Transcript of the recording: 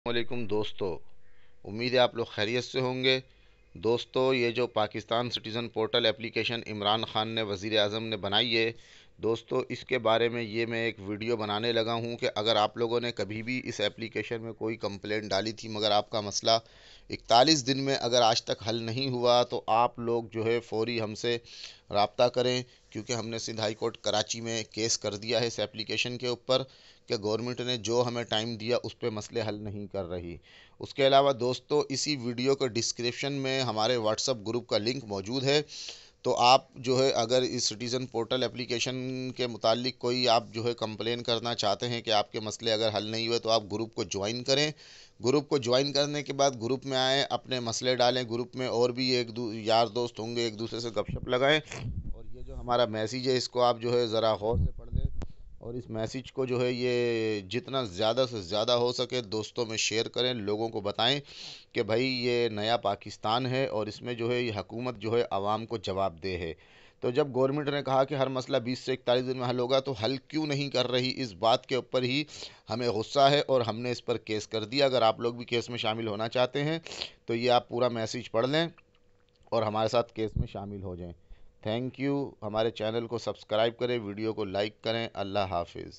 वालेकुम दोस्तों। उम्मीद है आप लोग खैरियत से होंगे। दोस्तों, ये जो Pakistan citizen portal application Imran Khan ने वज़ीर आज़म ने बनाई है, दोस्तों इसके बारे में ये मैं एक वीडियो बनाने लगा हूँ कि अगर आप लोगों ने कभी भी इस एप्लीकेशन में कोई कंप्लेंट डाली थी मगर आपका मसला 41 दिन में अगर आज तक हल नहीं हुआ, तो आप लोग जो है फ़ौरी हमसे रब्ता करें, क्योंकि हमने सिंध हाई कोर्ट कराची में केस कर दिया है इस एप्लीकेशन के ऊपर कि गवर्नमेंट ने जो हमें टाइम दिया उस पर मसले हल नहीं कर रही। उसके अलावा दोस्तों, इसी वीडियो के डिस्क्रिप्शन में हमारे व्हाट्सअप ग्रुप का लिंक मौजूद है। तो आप जो है अगर इस सिटीज़न पोर्टल एप्लीकेशन के मुतालिक कोई आप जो है कंप्लेन करना चाहते हैं कि आपके मसले अगर हल नहीं हुए, तो आप ग्रुप को ज्वाइन करें। ग्रुप को ज्वाइन करने के बाद ग्रुप में आएँ, अपने मसले डालें। ग्रुप में और भी यार दोस्त होंगे, एक दूसरे से गपशप लगाएं। और ये जो हमारा मैसेज है, इसको आप जो है ज़रा गौर से पढ़ लें, और इस मैसेज को जो है ये जितना ज़्यादा से ज़्यादा हो सके दोस्तों में शेयर करें। लोगों को बताएं कि भाई ये नया पाकिस्तान है और इसमें जो है ये हुकूमत जो है आवाम को जवाबदेह है। तो जब गवर्नमेंट ने कहा कि हर मसला 20 से 41 दिन में हल होगा, तो हल क्यों नहीं कर रही, इस बात के ऊपर ही हमें गुस्सा है और हमने इस पर केस कर दिया। अगर आप लोग भी केस में शामिल होना चाहते हैं, तो ये आप पूरा मैसेज पढ़ लें और हमारे साथ केस में शामिल हो जाएं। Thank you. हमारे चैनल को सब्सक्राइब करें, वीडियो को लाइक करें। अल्लाह हाफिज़।